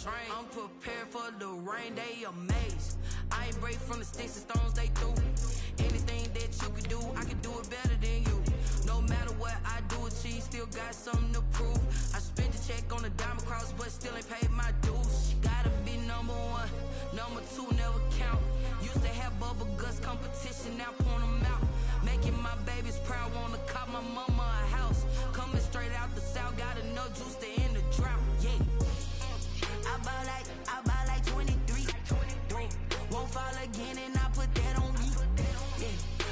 train. I'm prepared for the rain, they amazed. I ain't break from the sticks and stones they threw. Anything that you could do, I could do it better than you. No matter what I do achieve, still got something to prove. I spent the check on the diamond cross, but still ain't paid my dues. Gotta be number one, number two never count. Used to have bubble guts competition, now point them out. Making my babies proud, wanna cop my mama a house. Coming straight out the south, got enough juice to end the drought. Yeah, I buy like 23. Won't fall again, and I put that on me. Yeah,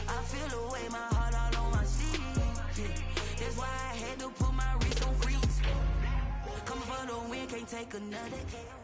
I feel the way, my heart all on my sleeve. Yeah, that's why I had to put my wrist on freeze. Coming for the win, can't take another L.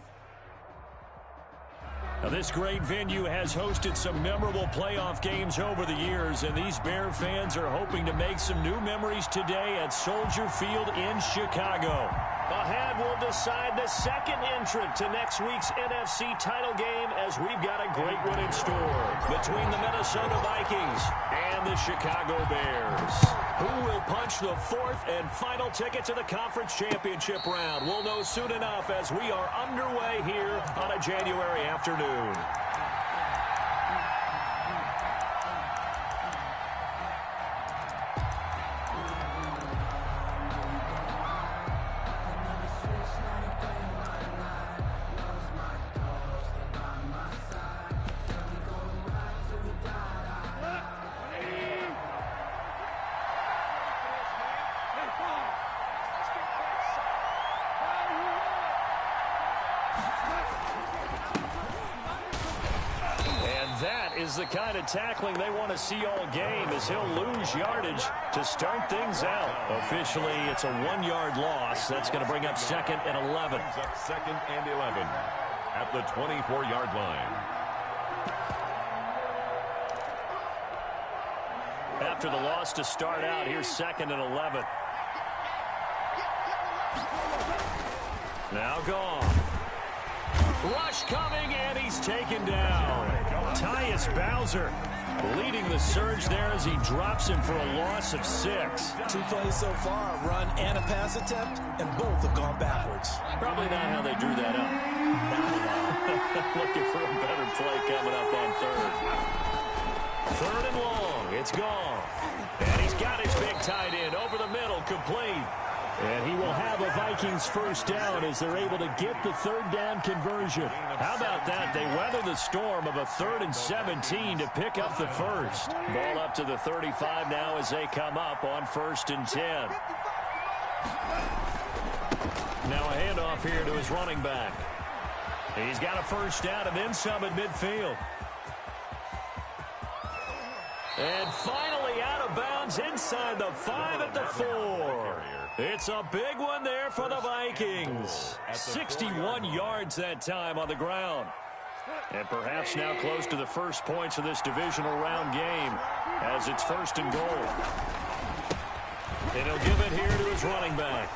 Now, this great venue has hosted some memorable playoff games over the years, and these Bear fans are hoping to make some new memories today at Soldier Field in Chicago. Ahead, we'll decide the second entrant to next week's NFC title game, as we've got a great one in store between the Minnesota Vikings and the Chicago Bears. Who will punch the fourth and final ticket to the conference championship round? We'll know soon enough as we are underway here on a January afternoon. Is the kind of tackling they want to see all game, as he'll lose yardage to start things out. Officially, it's a 1-yard loss. That's going to bring up 2nd and 11. Up 2nd and 11 at the 24-yard line. After the loss to start out, here's 2nd and 11. Now gone. Rush coming, and he's taken down. Tyus Bowser leading the surge there as he drops him for a loss of 6. 2 plays so far, a run and a pass attempt, and both have gone backwards. Probably not how they drew that up. Not at all. Looking for a better play coming up on 3rd. 3rd and long. It's gone. And he's got his big tight end over the middle, complete. And he will have a Vikings first down as they're able to get the 3rd down conversion. How about that? They weather the storm of a 3rd and 17 to pick up the first. Ball up to the 35 now as they come up on 1st and 10. Now a handoff here to his running back. He's got a first down and then some at midfield. And finally out of bounds inside the 5 at the 4. It's a big one there for the Vikings. 61 yards that time on the ground. And perhaps now close to the first points of this divisional round game as it's 1st and goal. And he'll give it here to his running back.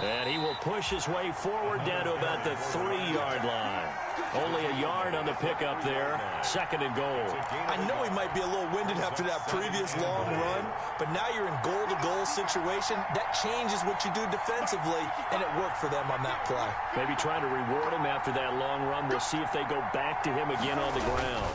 And he will push his way forward down to about the 3-yard line. Only a yard on the pickup there. 2nd and goal. I know he might be a little winded after that previous long run, but now you're in goal-to-goal situation. That changes what you do defensively, and it worked for them on that play. Maybe trying to reward him after that long run. We'll see if they go back to him again on the ground.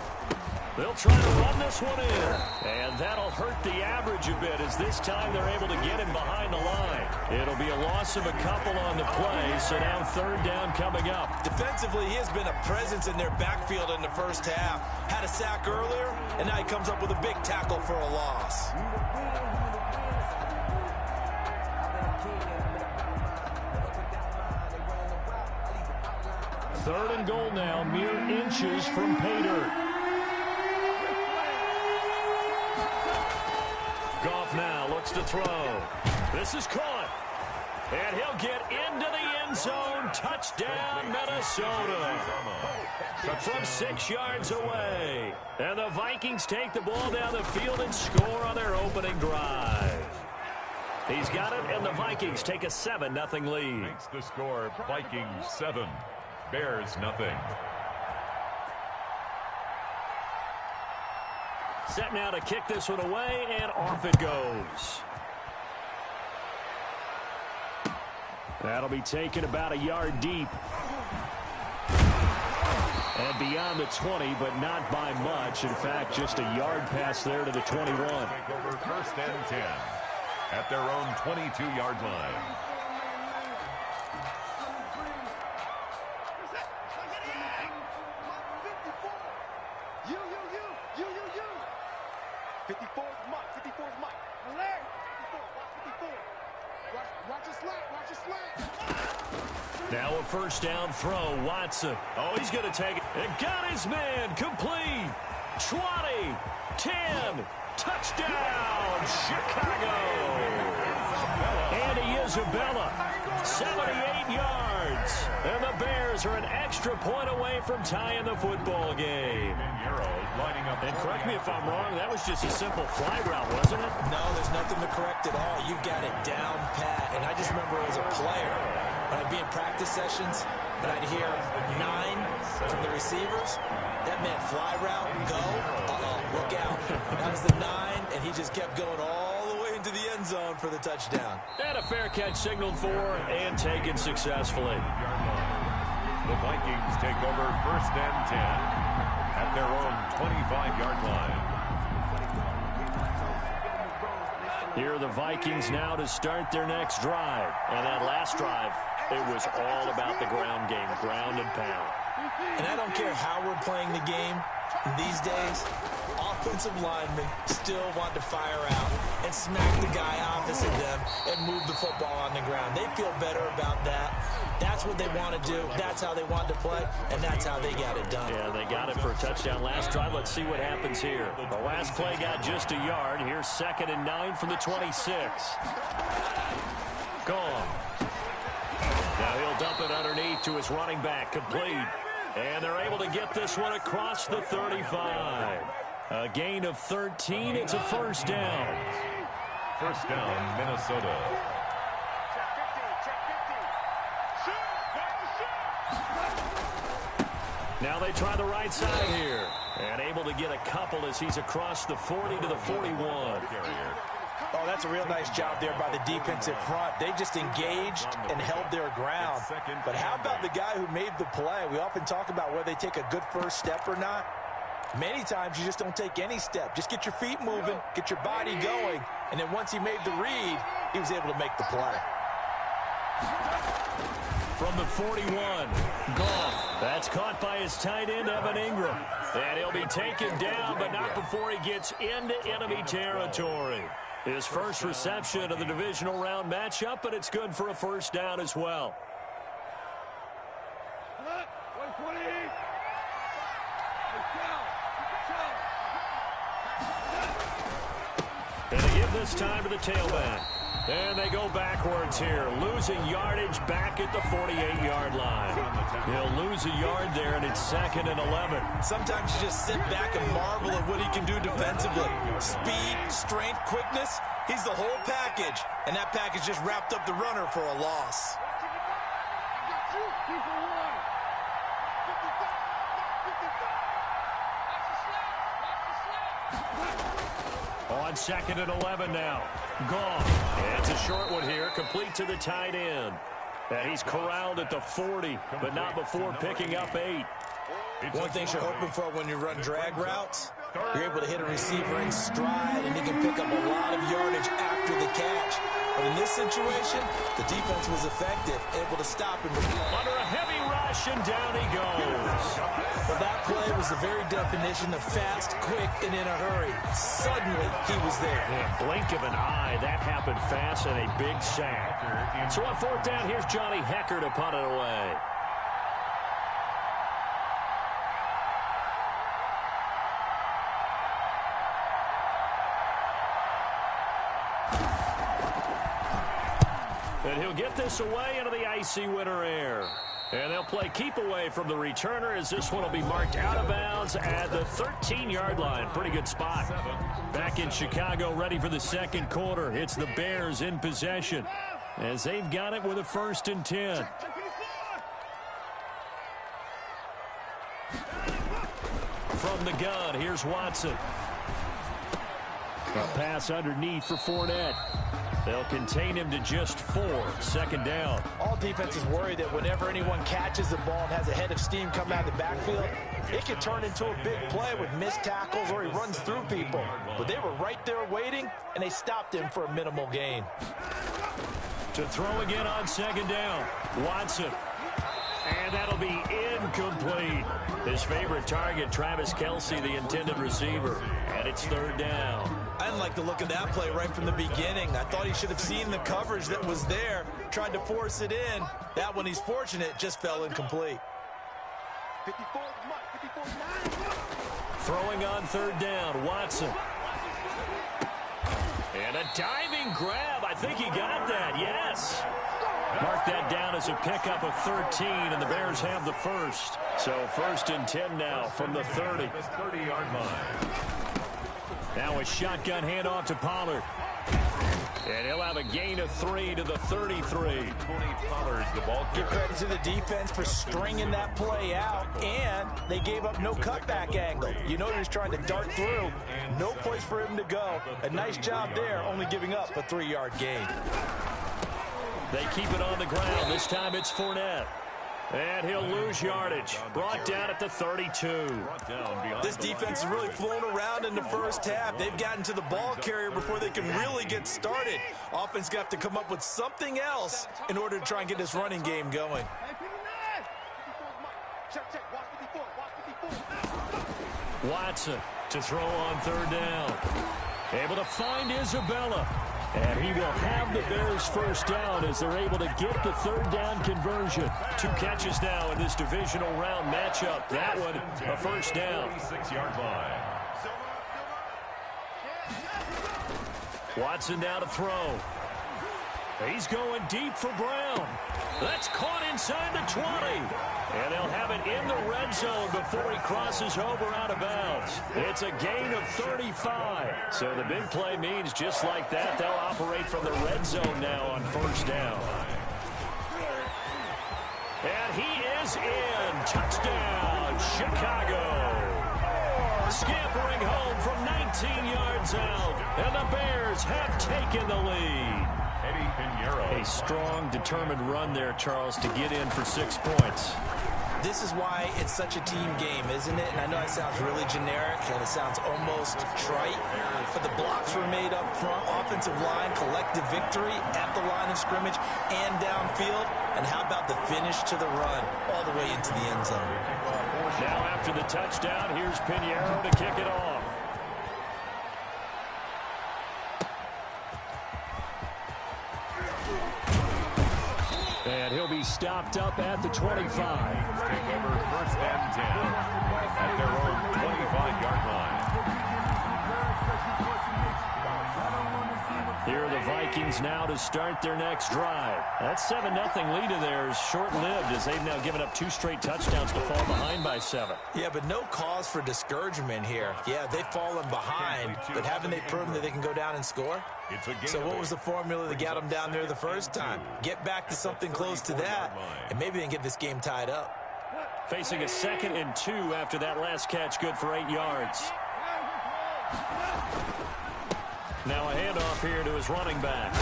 They'll try to run this one in. And that'll hurt the average a bit as this time they're able to get him behind the line. It'll be a loss of a couple on the play, so now 3rd down coming up. Defensively, he has been a presence in their backfield in the first half. Had a sack earlier, and now he comes up with a big tackle for a loss. Third and goal now, mere inches from pay dirt. Goff now looks to throw. This is caught. And he'll get into the end zone. Touchdown, Minnesota. From 6 yards away. And the Vikings take the ball down the field and score on their opening drive. He's got it, and the Vikings take a 7-0 lead. Makes the score Vikings 7, Bears nothing. Set now to kick this one away, and off it goes. That'll be taken about a yard deep. And beyond the 20, but not by much. In fact, just a yard pass there to the 21. Take over 1st and 10 at their own 22-yard line. Now a first down throw. Watson. Oh, he's going to take it. And got his man. Complete. 20. 10. Touchdown, Chicago. Andy Isabella. 78 yards. And the Bears are an extra point away from tying the football game. And correct me if I'm wrong, that was just a simple fly route, wasn't it? No, there's nothing to correct at all. You got it down pat. And I just remember as a player, when I'd be in practice sessions, and I'd hear 9 from the receivers, that meant fly route, go, look out. That was the 9, and he just kept going all the way into the end zone for the touchdown. And a fair catch signaled for and taken successfully. The Vikings take over 1st and 10 at their own 25-yard line. Here are the Vikings now to start their next drive. And that last drive, it was all about the ground game, ground and pound. And I don't care how we're playing the game these days, offensive linemen still want to fire out and smack the guy opposite them and move the football on the ground. They feel better about that. That's what they want to do. That's how they want to play, and that's how they got it done. Yeah, they got it for a touchdown last drive. Let's see what happens here. The last play got just a yard. Here's 2nd and 9 from the 26. Gone. Now he'll dump it underneath to his running back. Complete. And they're able to get this one across the 35. A gain of 13. It's a first down. First down, Minnesota. Now they try the right side here. And able to get a couple as he's across the 40 to the 41. Oh, that's a real nice job there by the defensive front. They just engaged and held their ground. But how about the guy who made the play? We often talk about whether they take a good first step or not. Many times you just don't take any step. Just get your feet moving, get your body going, and then once he made the read, he was able to make the play. From the 41, Goff. That's caught by his tight end, Evan Ingram. And he'll be taken down, but not before he gets into enemy territory. His first reception of the divisional round matchup, but it's good for a first down as well. And they give this time to the tailback. And they go backwards here, losing yardage back at the 48-yard line. He'll lose a yard there, and it's 2nd and 11. Sometimes you just sit back and marvel at what he can do defensively. Speed, strength, quickness, he's the whole package. And that package just wrapped up the runner for a loss. On 2nd and 11 now. Goff. And it's a short one here, complete to the tight end. And he's corralled at the 40, but not before picking up 8. One thing you're hoping for when you run drag routes, you're able to hit a receiver in stride, and he can pick up a lot of yardage after the catch. But in this situation, the defense was effective, able to stop him. Under a heavy rush, and down he goes. Well, that play was the very definition of fast, quick, and in a hurry. Suddenly, he was there. Yeah, blink of an eye, that happened fast, and a big sack. So on 4th down, here's Johnny Hecker to punt it away. And he'll get this away into the icy winter air. And they'll play keep away from the returner as this one will be marked out of bounds at the 13-yard line. Pretty good spot. Back in Chicago, ready for the second quarter. It's the Bears in possession as they've got it with a 1st and 10. From the gun, here's Watson. A pass underneath for Fournette. They'll contain him to just 4. Second down. All defenses worry that whenever anyone catches the ball and has a head of steam coming out of the backfield, it can turn into a big play with missed tackles or he runs through people. But they were right there waiting, and they stopped him for a minimal gain. To throw again on second down. Watson. And that'll be incomplete. His favorite target, Travis Kelce, the intended receiver. And it's third down. I didn't like the look of that play right from the beginning. I thought he should have seen the coverage that was there, tried to force it in. That one, he's fortunate, just fell incomplete. Throwing on third down, Watson. And a diving grab. I think he got that, yes. Mark that down as a pickup of 13, and the Bears have the first. So first and 10 now from the 30. 30-yard line. Now a shotgun handoff to Pollard. And he'll have a gain of 3 to the 33. Tony Pollard, the ball Give carrier. credit to the defense for stringing that play out, and they gave up no cutback angle. You know he was trying to dart through. No place for him to go. A nice job there, only giving up a 3-yard gain. They keep it on the ground. This time it's Fournette. And he'll lose yardage. Brought down at the 32. This defense has really flown around in the first half. They've gotten to the ball carrier before they can really get started. Offense got to come up with something else in order to try and get this running game going. Watson to throw on third down. Able to find Isabella. And he will have the Bears first down as they're able to get the third down conversion. 2 catches now in this divisional round matchup. That one, a first down. 46-yard line. Watson now to throw. He's going deep for Brown. That's caught inside the 20. And they'll have it in the red zone before he crosses over out of bounds. It's a gain of 35. So the big play means just like that, they'll operate from the red zone now on first down. And he is in. Touchdown, Chicago. Scampering home from 19 yards out. And the Bears have taken the lead. A strong, determined run there, Charles, to get in for 6 points. This is why it's such a team game, isn't it? And I know it sounds really generic and it sounds almost trite, but the blocks were made up front, offensive line, collective victory at the line of scrimmage and downfield. And how about the finish to the run all the way into the end zone? Now after the touchdown, here's Pinheiro to kick it off. And he'll be stopped up at the 25. Take over first and 10 at their own 25-yard line. Here are the Vikings now to start their next drive. That 7-0 lead of theirs short-lived as they've now given up 2 straight touchdowns to fall behind by 7. Yeah, but no cause for discouragement here. Yeah, they've fallen behind, but haven't they proven that they can go down and score? So what was the formula that got them down there the first time? Get back to something close to that, and maybe they can get this game tied up. Facing a 2nd and 2 after that last catch, good for 8 yards. Now a handoff here to his running back.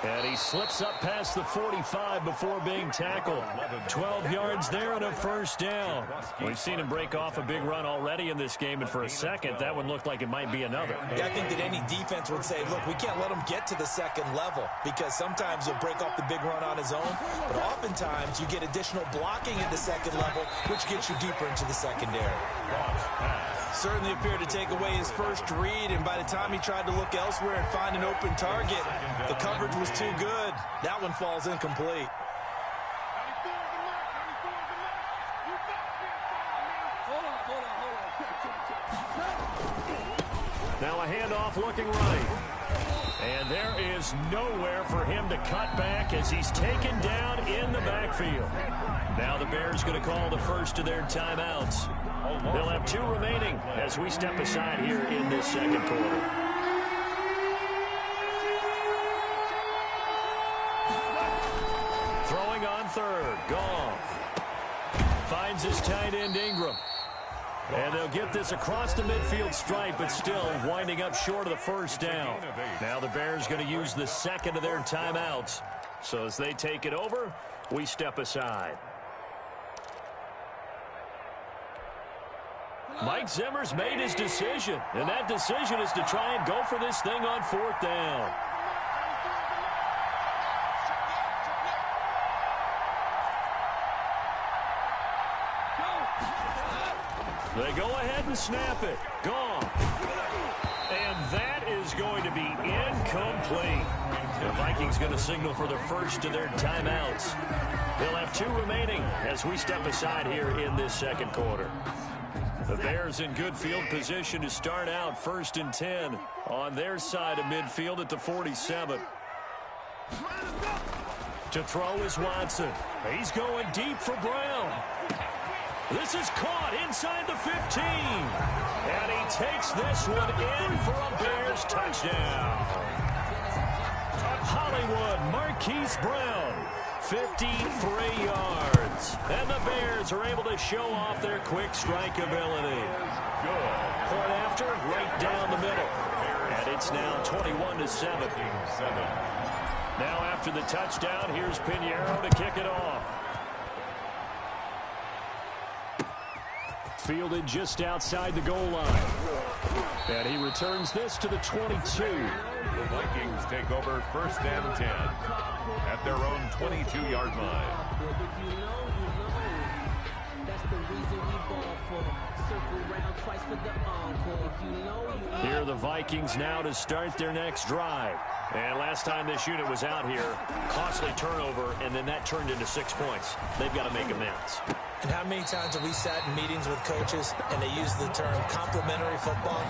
And he slips up past the 45 before being tackled. 12 yards there and a first down. We've seen him break off a big run already in this game, and for a second, that one looked like it might be another. Yeah, I think that any defense would say, look, we can't let him get to the second level, because sometimes he'll break off the big run on his own, but oftentimes you get additional blocking at the second level, which gets you deeper into the secondary. Certainly appeared to take away his first read, and by the time he tried to look elsewhere and find an open target, the coverage was too good. That one falls incomplete. Now a handoff looking right. And there is nowhere for him to cut back as he's taken down in the backfield. Now the Bears going to call the first of their timeouts. They'll have 2 remaining as we step aside here in this second quarter. Throwing on third, Goff. Finds his tight end Ingram. And they'll get this across the midfield stripe, but still winding up short of the first down. Now the Bears going to use the second of their timeouts. So as they take it over, we step aside. Mike Zimmer's made his decision, and that decision is to try and go for this thing on fourth down. They go ahead and snap it. Gone. And that is going to be incomplete. The Vikings going to signal for the first of their timeouts. They'll have 2 remaining as we step aside here in this second quarter. The Bears in good field position to start out 1st and 10 on their side of midfield at the 47. To throw is Watson. He's going deep for Brown. This is caught inside the 15. And he takes this one in for a Bears touchdown. Hollywood Marquise Brown, 53 yards. And the Bears are able to show off their quick strike ability. Good. Point after, right down the middle. And it's now 21-7. Now after the touchdown, here's Pinheiro to kick it off. Fielded just outside the goal line. And he returns this to the 22. The Vikings take over 1st and 10 at their own 22-yard line. Here are the Vikings now to start their next drive. And last time this unit was out here, costly turnover, and then that turned into 6 points. They've got to make amends. And how many times have we sat in meetings with coaches and they use the term complementary football?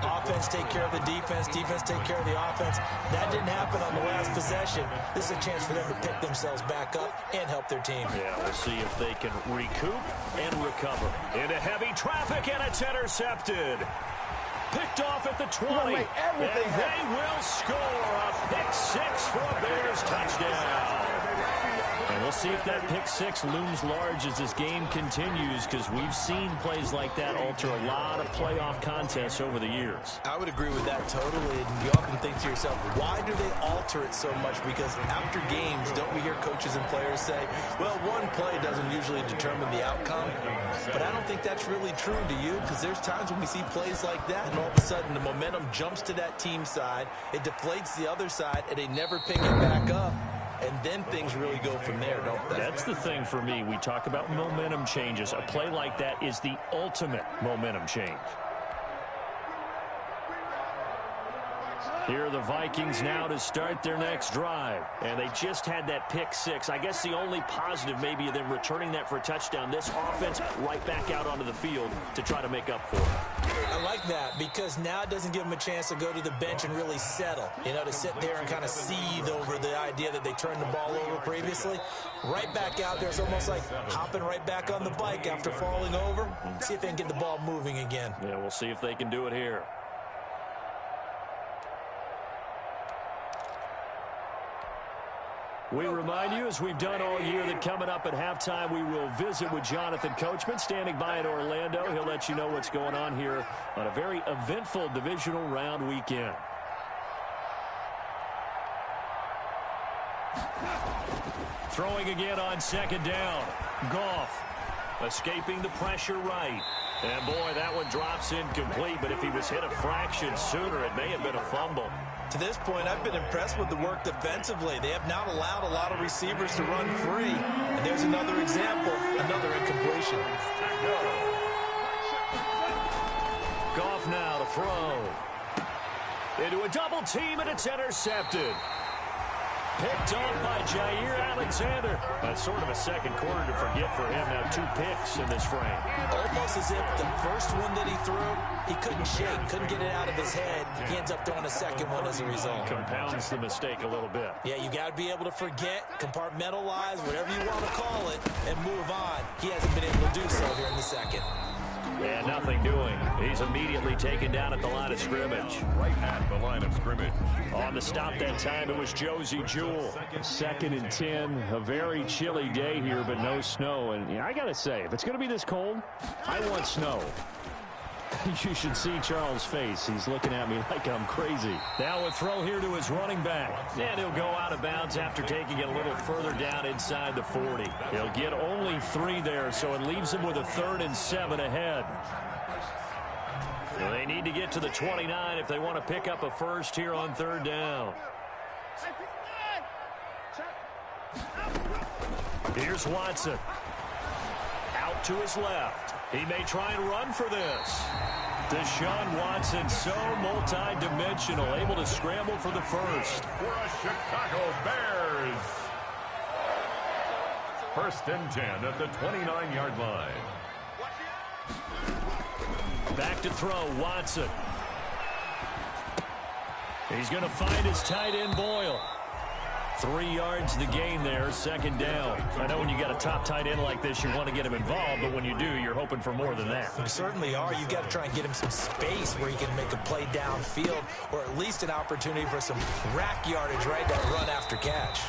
Offense take care of the defense, defense take care of the offense. That didn't happen on the last possession. This is a chance for them to pick themselves back up and help their team. Yeah, we'll see if they can recoup and recover. Into heavy traffic, and it's intercepted. Picked off at the 20. And they will score a pick 6 for a Bears touchdown. And we'll see if that pick 6 looms large as this game continues, because we've seen plays like that alter a lot of playoff contests over the years. I would agree with that totally. And you often think to yourself, why do they alter it so much? Because after games, don't we hear coaches and players say, well, one play doesn't usually determine the outcome. But I don't think that's really true, do you? Because there's times when we see plays like that, and all of a sudden the momentum jumps to that team side, it deflates the other side, and they never pick it back up. And then things really go from there, don't they? That's the thing for me. We talk about momentum changes. A play like that is the ultimate momentum change. Here are the Vikings now to start their next drive. And they just had that pick 6. I guess the only positive maybe of them returning that for a touchdown. This offense right back out onto the field to try to make up for it. I like that, because now it doesn't give them a chance to go to the bench and really settle. You know, to sit there and kind of seethe over the idea that they turned the ball over previously. Right back out there. It's almost like hopping right back on the bike after falling over. See if they can get the ball moving again. Yeah, we'll see if they can do it here. We remind you, as we've done all year, that coming up at halftime, we will visit with Jonathan Coachman, standing by in Orlando. He'll let you know what's going on here on a very eventful divisional round weekend. Throwing again on 2nd down. Goff escaping the pressure right. And, boy, that one drops incomplete, but if he was hit a fraction sooner, it may have been a fumble. To this point, I've been impressed with the work defensively. They have not allowed a lot of receivers to run free. And there's another example, another incompletion. Goff now to throw. Into a double team, and it's intercepted. Picked off by Jair Alexander. That's sort of a second quarter to forget for him. Now 2 picks in this frame. Almost as if the first one that he threw, he couldn't shake, couldn't get it out of his head. He ends up throwing a second one as a result. Compounds the mistake a little bit. Yeah, you got to be able to forget, compartmentalize, whatever you want to call it, and move on. He hasn't been able to do so here in the second. And Yeah, nothing doing. He's immediately taken down at the line of scrimmage. Right at the line of scrimmage. On the stop that time, it was Josie Jewell. 2nd and 10. A very chilly day here, but no snow. And I got to say, if it's going to be this cold, I want snow. You should see Charles' face. He's looking at me like I'm crazy. Now a throw here to his running back. And he'll go out of bounds after taking it a little further down inside the 40. He'll get only 3 there, so it leaves him with a 3rd and 7 ahead. So they need to get to the 29 if they want to pick up a first here on 3rd down. Here's Watson. Out to his left. He may try and run for this. Deshaun Watson, so multi-dimensional, able to scramble for the first. For a Chicago Bears. 1st and 10 at the 29-yard line. Back to throw, Watson. He's going to find his tight end, Boyle. 3 yards the gain there, 2nd down. I know when you got a top tight end like this, you want to get him involved, but when you do, you're hoping for more than that. You certainly are. You got to try and get him some space where he can make a play downfield, or at least an opportunity for some rack yardage, right? That run after catch.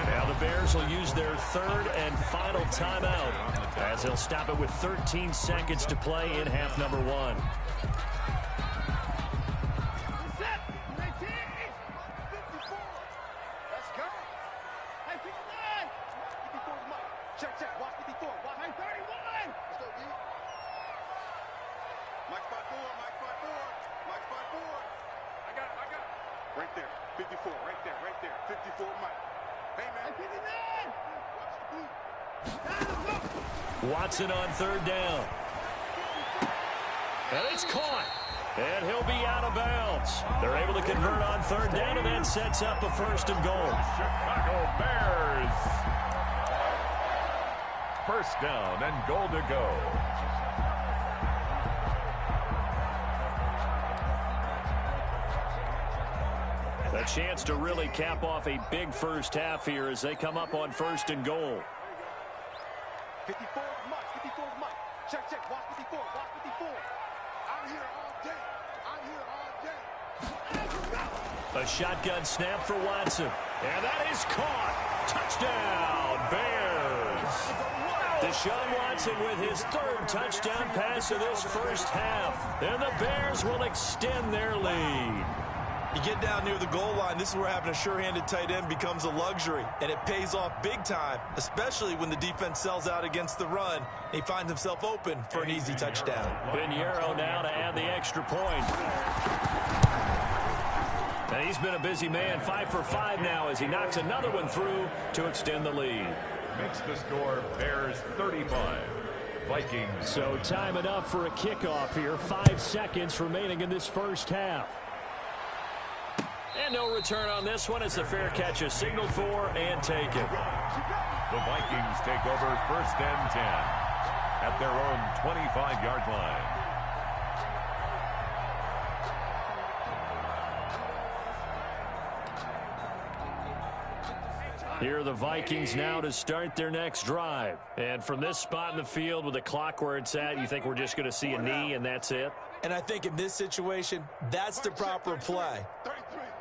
Now the Bears will use their 3rd and final timeout as they'll stop it with 13 seconds to play in half number 1. Watson on 3rd down. And it's caught. And he'll be out of bounds. They're able to convert on 3rd down, and that sets up a 1st and goal. Chicago Bears. 1st down and goal to go. A chance to really cap off a big first half here as they come up on 1st and goal. 54 Mike, 54 Mike. Check, watch 54, watch 54. I'm here all day. A shotgun snap for Watson. And that is caught. Touchdown, Bears. Deshaun Watson with his 3rd touchdown pass of this first half. And the Bears will extend their lead. You get down near the goal line, this is where having a sure-handed tight end becomes a luxury, and it pays off big time, especially when the defense sells out against the run. He finds himself open for an easy touchdown. Pinheiro now to add the extra point. And he's been a busy man, 5 for 5 now as he knocks another one through to extend the lead. Makes the score Bears 35. Vikings. So time enough for a kickoff here. 5 seconds remaining in this first half. And no return on this one as the fair catch is signaled for and taken. The Vikings take over 1st and 10 at their own 25-yard line. Here are the Vikings now to start their next drive. And from this spot in the field with the clock where it's at, you think we're just going to see a knee and that's it? And I think in this situation, that's the proper play.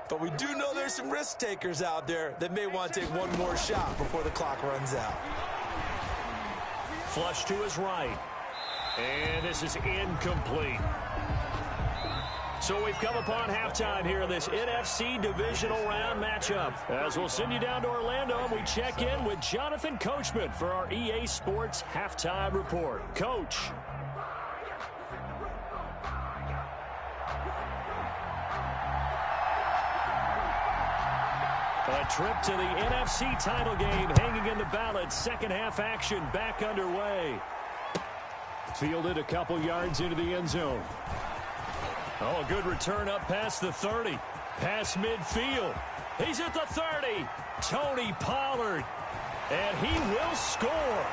But we do know there's some risk takers out there that may want to take one more shot before the clock runs out. Flush to his right. And this is incomplete. So we've come upon halftime here in this NFC divisional round matchup. As we'll send you down to Orlando, and we check in with Jonathan Coachman for our EA Sports Halftime Report. Coach. A trip to the NFC title game hanging in the balance. Second half action back underway. Fielded a couple yards into the end zone. Oh, a good return up past the 30. Past midfield. He's at the 30. Tony Pollard. And he will score.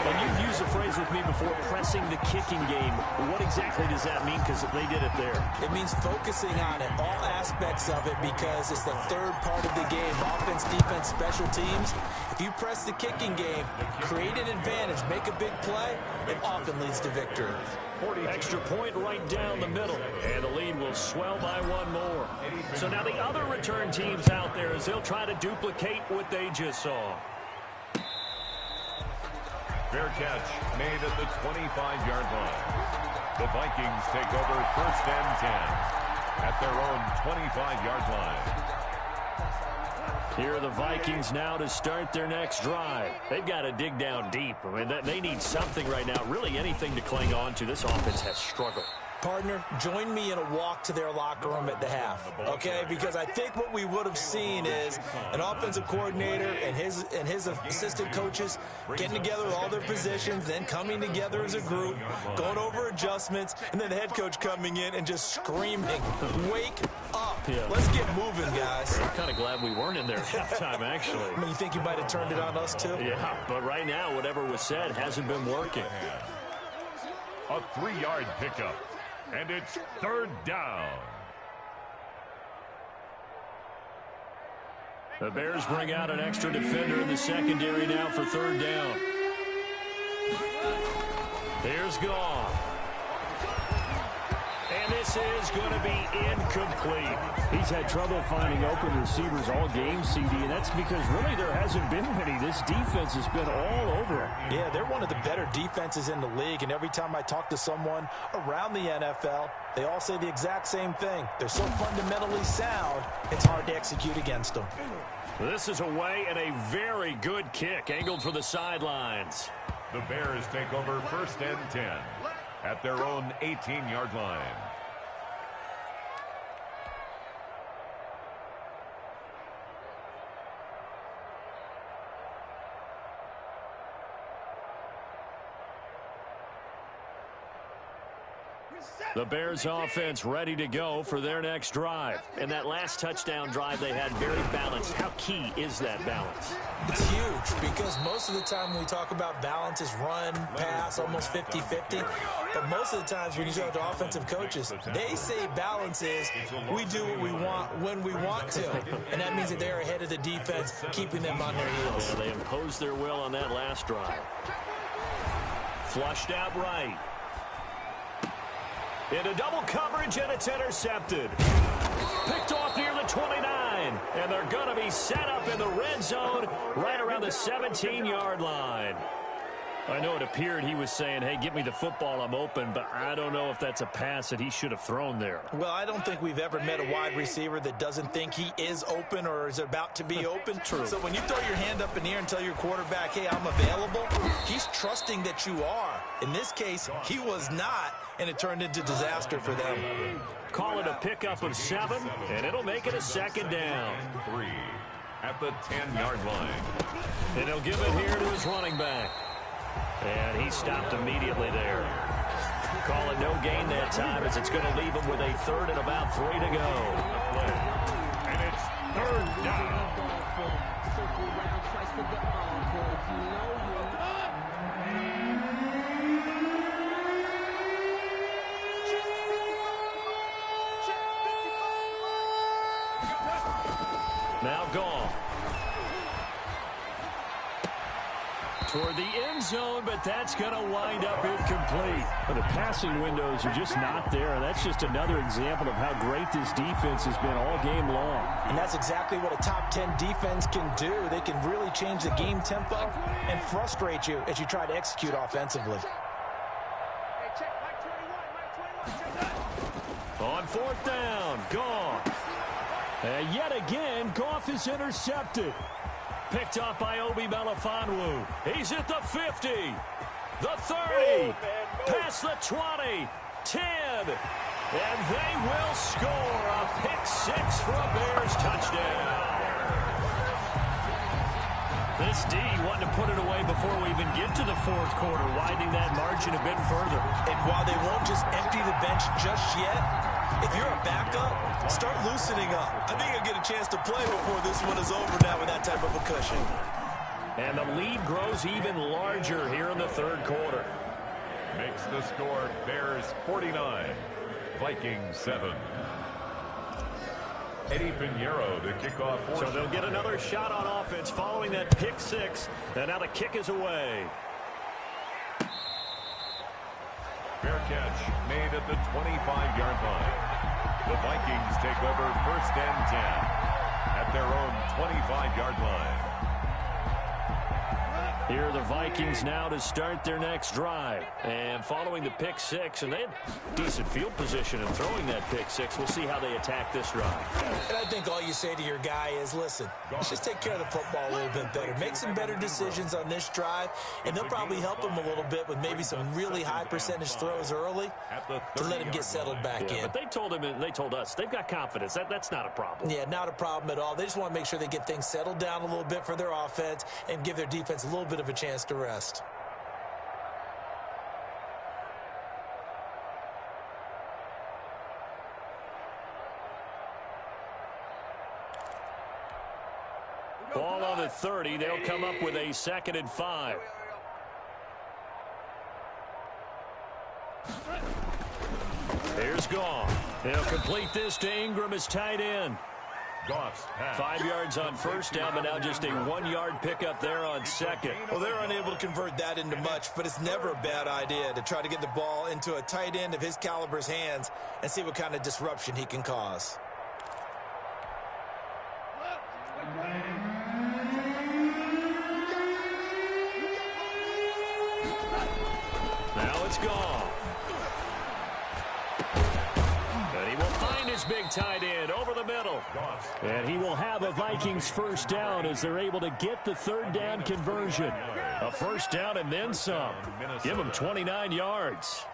And you've used the phrase with me before, pressing the kicking game. What exactly does that mean? Because they did it there. It means focusing on it, all aspects of it, because it's the third part of the game. Offense, defense, special teams. If If you press the kicking game, create an advantage, make a big play, it often leads to victory. Extra point right down the middle, and the lead will swell by one more. So now the other return teams out there as they'll try to duplicate what they just saw. Fair catch made at the 25-yard line. The Vikings take over 1st and 10 at their own 25-yard line. Here are the Vikings now to start their next drive. They've got to dig down deep. I mean, they need something right now, really anything to cling on to. This offense has struggled. Partner, join me in a walk to their locker room at the half, okay? Because I think what we would have seen is an offensive coordinator and his assistant coaches getting together with all their positions, then coming together as a group, going over adjustments, and then the head coach coming in and just screaming, wake up. Yeah. Let's get moving, guys. I'm kind of glad we weren't in there at halftime, actually. I mean, you think you might have turned it on us, too? Yeah, but right now, whatever was said hasn't been working. A 3-yard pickup. And it's 3rd down. The Bears bring out an extra defender in the secondary now for 3rd down. Here's Goff. And this is going to be incomplete. He's had trouble finding open receivers all game, CD, and that's because really there hasn't been many. This defense has been all over him. Yeah, they're one of the better defenses in the league, and every time I talk to someone around the NFL, they all say the exact same thing. They're so fundamentally sound, it's hard to execute against them. This is away and a very good kick, angled for the sidelines. The Bears take over 1st and 10 at their own 18-yard line. The Bears offense ready to go for their next drive. And that last touchdown drive they had very balanced. How key is that balance? It's huge because most of the time when we talk about balance is run, pass, almost 50-50. But most of the times when you talk to offensive coaches, they say balance is we do what we want when we want to. And that means that they're ahead of the defense, keeping them on their heels. Yeah, they imposed their will on that last drive. Flushed out right. Into double coverage, and it's intercepted. Picked off near the 29, and they're going to be set up in the red zone right around the 17-yard line. I know it appeared he was saying, hey, give me the football, I'm open, but I don't know if that's a pass that he should have thrown there. Well, I don't think we've ever met a wide receiver that doesn't think he is open or is about to be open. True. So when you throw your hand up in the air and tell your quarterback, hey, I'm available, he's trusting that you are. In this case, he was not, and it turned into disaster for them. Call it a pickup of 7, and it'll make it a 2nd down. 3 at the 10-yard line. And he'll give it here to his running back. And he stopped immediately there. Call it no gain that time as it's going to leave him with a 3rd and about 3 to go. And it's 3rd down. Now Goff. Toward the end zone, but that's going to wind up incomplete. But the passing windows are just not there, and that's just another example of how great this defense has been all game long. And that's exactly what a top 10 defense can do. They can really change the game tempo and frustrate you as you try to execute offensively. On 4th down, Goff. And yet again, Goff is intercepted. Picked up by Obi Melifonwu. He's at the 50, the 30, past the 20, 10, and they will score a pick-6 for a Bears touchdown. This D wanted to put it away before we even get to the 4th quarter, widening that margin a bit further. And while they won't just empty the bench just yet, if you're a backup, start loosening up. I think you'll get a chance to play before this one is over now with that type of a cushion. And the lead grows even larger here in the 3rd quarter. Makes the score Bears 49, Vikings 7. Eddie Pinheiro to kick off. So they'll get another shot on offense following that pick six. And now the kick is away. Fair catch made at the 25-yard line. The Vikings take over 1st and 10 at their own 25-yard line. Here are the Vikings now to start their next drive. And following the pick six, and they had decent field position in throwing that pick six. We'll see how they attack this drive. And I think all you say to your guy is, listen, let's just take care of the football a little bit better. Make some better decisions on this drive, and they'll probably help him a little bit with maybe some really high percentage throws early to let him get settled back in. But they told him, and they told us, they've got confidence. That's not a problem. Yeah, not a problem at all. They just want to make sure they get things settled down a little bit for their offense and give their defense a little bit of a chance to rest. Ball on the 30. They'll come up with a 2nd and 5. Here's Goff. They'll complete this to Ingram as tight end. 5 yards on 1st down, but now just a 1-yard pickup there on 2nd. Well, they're unable to convert that into much, but it's never a bad idea to try to get the ball into a tight end of his caliber's hands and see what kind of disruption he can cause. Now it's Goff. And he will find his big tight end over the middle. And he will have a Vikings 1st down as they're able to get the 3rd down conversion. A 1st down and then some. Give him 29 yards.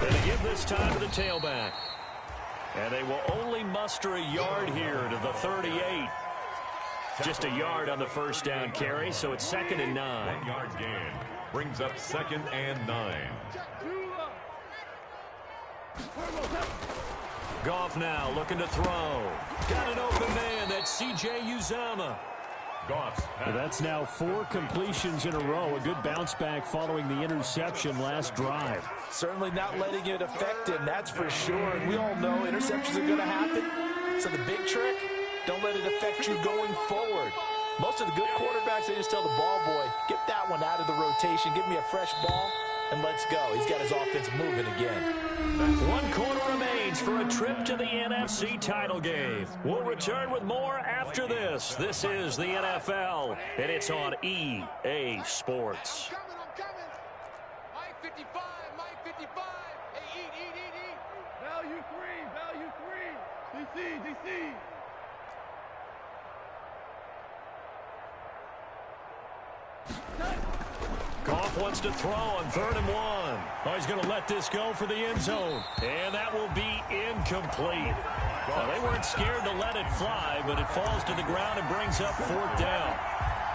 And they give this time to the tailback. And they will only muster a yard here to the 38. Just a yard on the 1st down carry, so it's 2nd and 9. 1-yard gain brings up 2nd and 9. Goff now looking to throw. Got an open man. That's C.J. Uzomah. That's now 4 completions in a row. A good bounce back following the interception last drive. Certainly not letting it affect him, that's for sure. And we all know interceptions are going to happen. So the big trick, don't let it affect you going forward. Most of the good quarterbacks, they just tell the ball boy, get that one out of the rotation, give me a fresh ball, and let's go. He's got his offense moving again. 1 quarter remains for a trip to the NFC title game. We'll return with more after this. This is the NFL, and it's on EA Sports. I'm coming. Mike 55, Mike 55. Hey, eat. Value 3. DC. Goff wants to throw on 3rd and 1. Oh, he's going to let this go for the end zone. And that will be incomplete. Well, they weren't scared to let it fly, but it falls to the ground and brings up 4th down.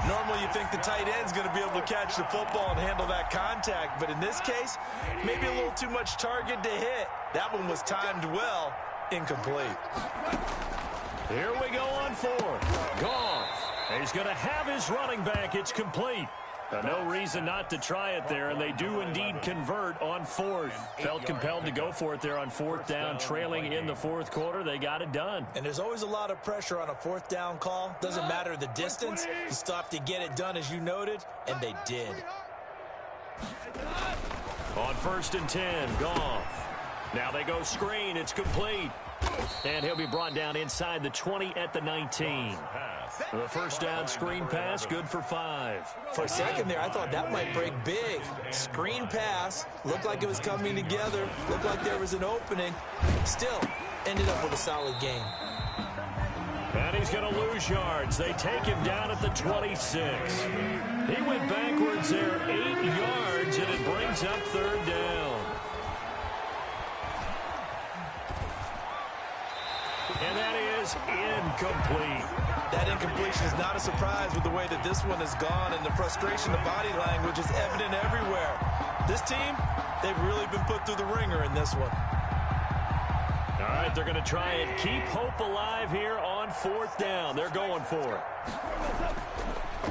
Normally you think the tight end's going to be able to catch the football and handle that contact, but in this case, maybe a little too much target to hit. That one was timed well, incomplete. Here we go on 4th. Goff. He's going to have his running back. It's complete. No reason not to try it there, and they do indeed convert on 4th. Felt compelled to go for it there on 4th down, trailing in the 4th quarter. They got it done. And there's always a lot of pressure on a 4th down call. Doesn't matter the distance. You still have to get it done, as you noted, and they did. On 1st and 10, Goff. Now they go screen. It's complete. And he'll be brought down inside the 20 at the 19. The 1st down screen pass, good for 5. For a second there, I thought that might break big. Screen pass, looked like it was coming together, looked like there was an opening. Still, ended up with a solid game. And he's going to lose yards. They take him down at the 26. He went backwards there 8 yards, and it brings up 3rd down. And that is incomplete. That incompletion is not a surprise with the way that this one has gone, and the frustration, the body language is evident everywhere. This team, they've really been put through the ringer in this one. All right, they're going to try and keep hope alive here on 4th down. They're going for it.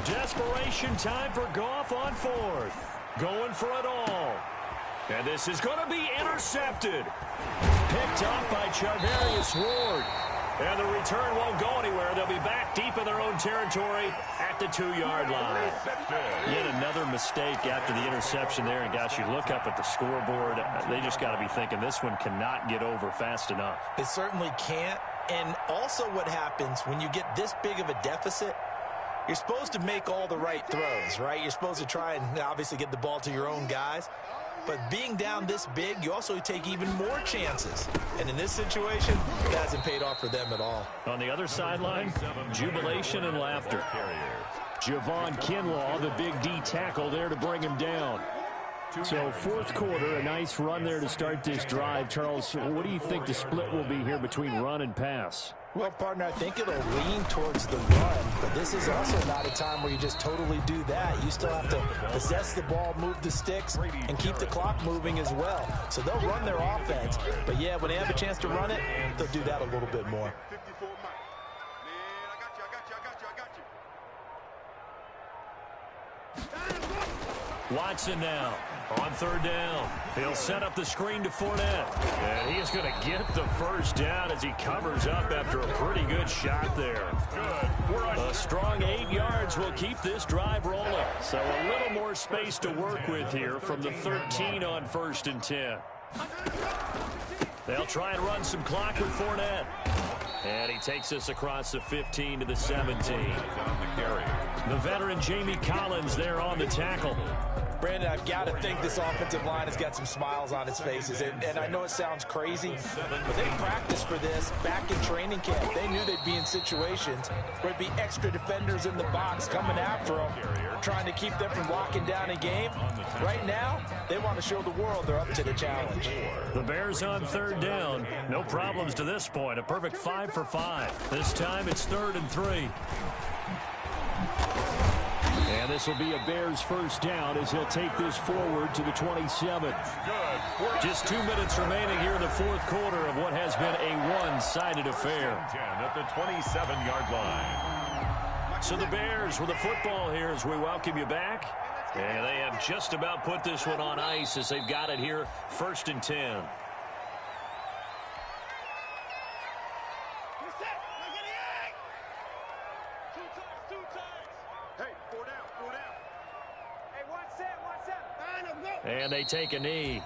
Desperation time for Goff on fourth. Going for it all. And this is going to be intercepted. Picked up by Charvarius Ward. And the return won't go anywhere. They'll be back deep in their own territory at the 2-yard line. Yet another mistake after the interception there. And, gosh, you look up at the scoreboard. They just got to be thinking this one cannot get over fast enough. It certainly can't. And also what happens when you get this big of a deficit, you're supposed to make all the right throws, right? You're supposed to try and obviously get the ball to your own guys. But being down this big, you also take even more chances. And in this situation, it hasn't paid off for them at all. On the other sideline, jubilation and laughter. Javon Kinlaw, the big D tackle there to bring him down. So fourth quarter, a nice run there to start this drive. Charles, what do you think the split will be here between run and pass? Well, partner, I think it'll lean towards the run, but this is also not a time where you just totally do that. You still have to possess the ball, move the sticks, and keep the clock moving as well. So they'll run their offense, but yeah, when they have a chance to run it, they'll do that a little bit more. Watson now on third down. He'll set up the screen to Fournette. And he is going to get the first down as he covers up after a pretty good shot there. A strong 8 yards will keep this drive rolling. So a little more space to work with here from the 13 on 1st and 10. They'll try and run some clock with Fournette. And he takes us across the 15 to the 17. The veteran Jamie Collins there on the tackle. Brandon, I've got to think this offensive line has got some smiles on its faces. And I know it sounds crazy, but they practiced for this back in training camp. They knew they'd be in situations where it'd be extra defenders in the box coming after them, trying to keep them from locking down a game. Right now, they want to show the world they're up to the challenge. The Bears on third down. No problems to this point. A perfect 5 for 5. This time it's 3rd and 3. And this will be a Bears first down as he'll take this forward to the 27. Just 2 minutes remaining here in the fourth quarter of what has been a one-sided affair. 10 at the 27-yard line. So the Bears with the football here as we welcome you back. And they have just about put this one on ice as they've got it here, 1st and 10. And they take a knee.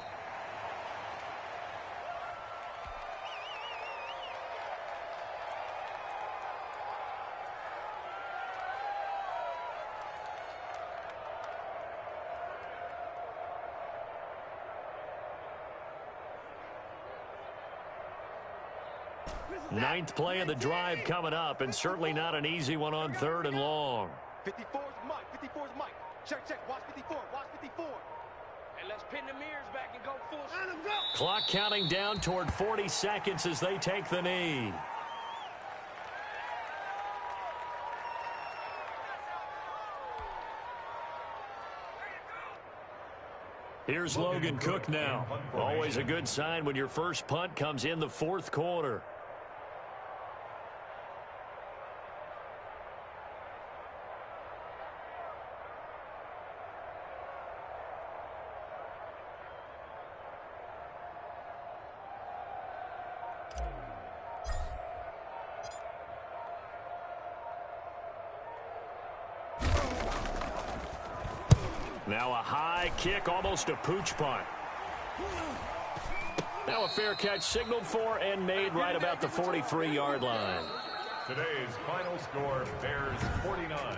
Ninth play of the drive coming up, and certainly not an easy one on 3rd and long. 54's Mike. 54's Mike. Check. Watch 54. Watch 54. And let's pin the mirrors back and go full. Clock counting down toward 40 seconds as they take the knee. Here's Logan Cook now. Always a good sign when your first punt comes in the fourth quarter. Now a high kick, almost a pooch punt. Now a fair catch signaled for and made right about the 43-yard line. Today's final score, Bears 49,